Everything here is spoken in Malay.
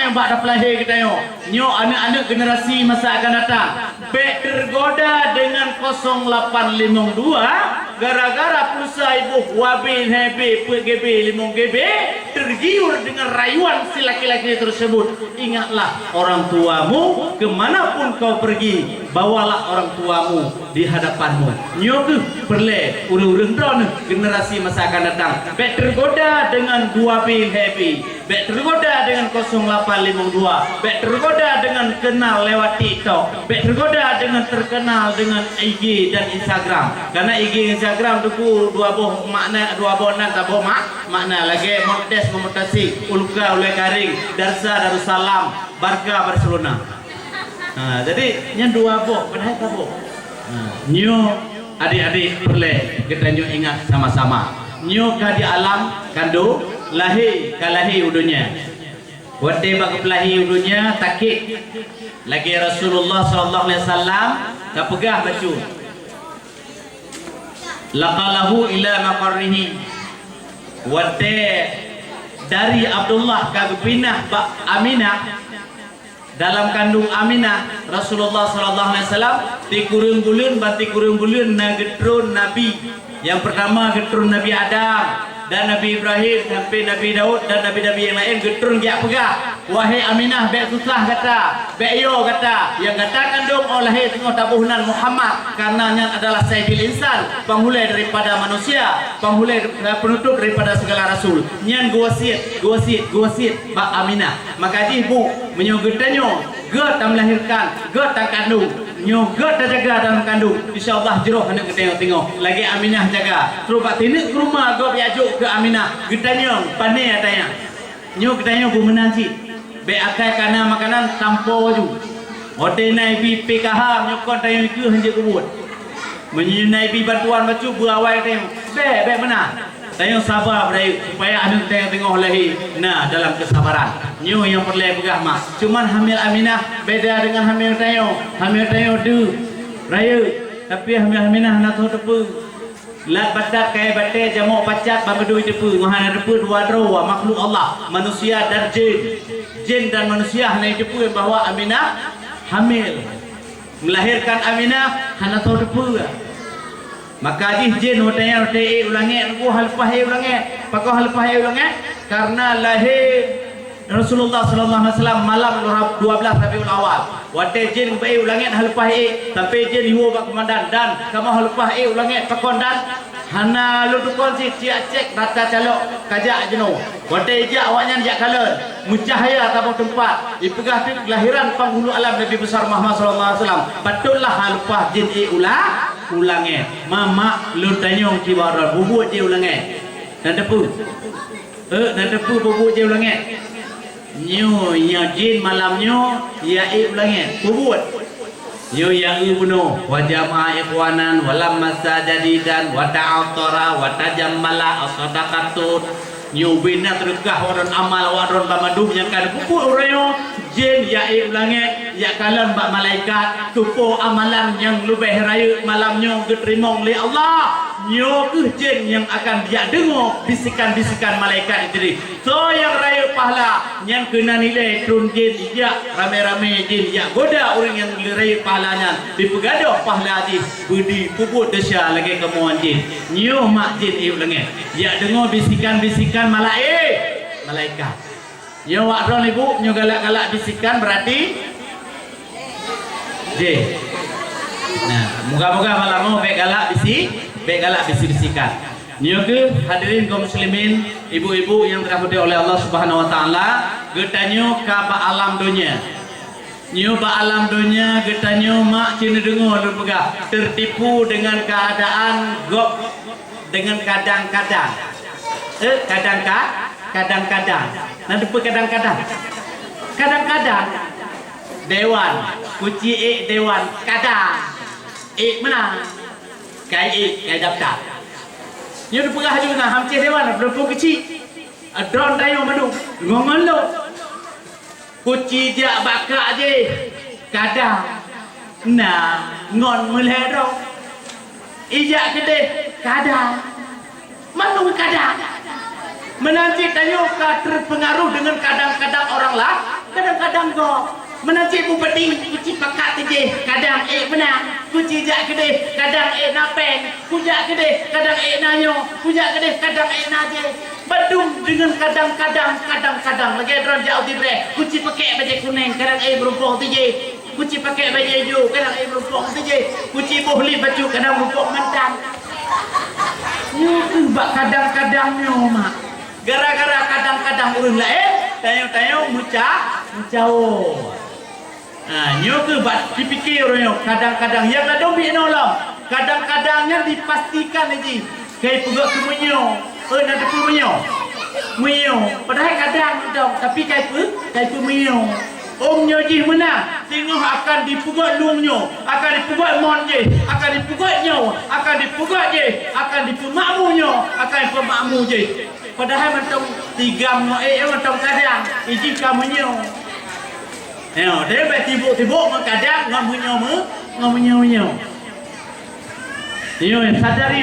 yang bak dah pelahir kita nyo anak-anak generasi masa akan datang bek tergoda dengan 0852 gara-gara pulsa ibu wabil hebe PGB 5GB tergiur dengan rayuan si laki-laki tersebut. Ingatlah orang tuamu, kemanapun kau pergi bawalah orang tuamu di hadapanmu. Nyo tu perle urang-urang drone generasi masa akan datang bek tergoda dengan 2 bil happy, bek tergoda dengan 0852, bek tergoda dengan kenal lewat TikTok, bek tergoda dengan terkenal dengan IG dan Instagram. Karena IG Instagram tu dua boh makna, dua boh nan tak boh makna lagi montes memutasi ulka ulai karing Darsa Darussalam Barca Barcelona. Jadi nya dua boh padahal tak boh. Nyo adik-adik perle kita nyo ingat sama-sama. Nyo ka di alam kando lahir kalahi udunya. Wate bak pelahi udunya takik. Lagi Rasulullah sallallahu alaihi wasallam tak pegah bacu. Laqalahu ila maqarrihi. Wate dari Abdullah ka pinah bak Aminah dalam kandung Aminah Rasulullah sallallahu alaihi wasallam tikurung-gulun bati kurung-gulun na getrun nabi. Yang pertama getrun Nabi Adam dan Nabi Ibrahim sampai Nabi Daud dan nabi-nabi yang lain getrun giak pegah. Wahai Aminah bek susah kata, bek yo kata, yang kata kandung oh lahir tengah tabuhnan Muhammad karenanya adalah sayyidil insan, penghulai daripada manusia, penghulai penutup daripada segala rasul. Nyan guasit bak Aminah. Maka ibu menyogetanyo ge tam melahirkan, ge tam kandung. Nyo ge ta jaga dalam kandung. Insyaallah jeroh anak kita tengok. Lagi Aminah jaga. Terus pak tinik ke rumah go biajuk ke Aminah. Getanya pandai atanya. Nyo getanya bu menanci. Be akai kana makanan tampo ju. Hotel naik PKH nyokon tayo ke hanje kubut. Menyinai bantuan bacu berawai tayo. Be benar. Tayo sabar berdaya supaya anak tayo tengok lahir. Nah dalam kesabaran. Nyo yang perlu pegah mak. Cuman hamil Aminah beda dengan hamil tayo. Hamil tayo du raya. Tapi hamil Aminah nak tahu tepu. Lat batat kaya bate jamuk pacat babadu tepu. Ngahana tepu dua dro makhluk Allah, manusia dan jin. Jin dan manusia hanya tepu bahwa Aminah hamil. Melahirkan Aminah hana tahu tepu. Maka jin hotanya hote ulangi aku halpah ulangi. Pakau halpah ulangi karena lahir Rasulullah sallallahu alaihi wasallam malam 12 Rabiul Awal. Wate jin bae ulangi halpah sampai jin hiu bak komandan dan kamu halpah ulangi pakon dan hana lu tukon si cia cek rata calok kajak jeno. Wate ija awaknya jak kalen mucahaya tabung tempat dipegah tu kelahiran penghulu alam Nabi besar Muhammad sallallahu alaihi wasallam. Patutlah halpah jin ulangi. Mama lu tanyong cibaran bubut je ulangi. Dan tepu. Dan tepu bubut je ulangi. Nyo yang jin malamnya ya ulangi bubut. Nyo yang ibnu wa jama'a ikhwanan walam masajadidan wa ta'attara wa tajammala as-sadaqatu. Nyo bina terkah waron amal waron bamaduh yang kan bubut urayo jin ya ulangi ya kalam bak malaikat tupo amalan yang lebih raya malamnya diterima oleh Allah. Nyo ke jin yang akan dia dengar bisikan-bisikan malaikat itu. So yang raya pahala yang kena nilai turun jin ya rame-rame jin ya goda orang yang raya pahalanya dipegadoh pahala jin budi puput desya lagi kemuan jin. Nyo mak jin ulangi ya dengar bisikan-bisikan malaikat. Nyo wak ron ibu nyo galak-galak bisikan berarti jin. Nah, moga-moga malam baik galak bisikan. Nyo ke hadirin kaum muslimin, ibu-ibu yang dirahmati oleh Allah Subhanahu wa taala, getanyo ka ba alam dunia. Nyo ba alam dunia getanyo mak cina dengar lu pegah tertipu dengan keadaan gop dengan kadang-kadang. Kadang-kadang. Nanti pe kadang-kadang. Kadang-kadang dewan kuci dewan kadang menang kai daftar. Nyo tu pegah juga hamce dewan berapa kecil. Drone tayo madu ngongon lo. Kuci dia bakak je. Kadang nah ngon melero. Ijak gede kadang. Manu kadang. Menanti tayo ka terpengaruh dengan kadang-kadang orang lah. kadang go menanti bu peding kuci pakat je kadang menang kuci jak gede kadang napeng kujak gede kadang nanyo kujak gede kadang naje badung dengan kadang-kadang lagi drone jauh di bre kuci pakai baju kuning kadang berumpung tu je kuci pakai baju hijau kadang berumpung tu je kuci bohli baju kadang berumpung mantan bak kadang-kadangnya mak gara-gara kadang-kadang urun lain tayang-tayang mucau nyo ke bak dipikir nyo kadang-kadang yang ada bi nolong kadang-kadangnya dipastikan aja kayak pegak kemunyo ada pumunyo munyo padahal kadang dong tapi kayak munyo omnyo ji mana tengok akan dipugak lungnya akan dipugak monje akan dipugaknya akan dipugak je akan dipemakmunya akan dipemakmu je padahal macam tigam macam kadang iji kamunyo dia tibuk-tibuk kadang ngamunyo ngamunyo sadari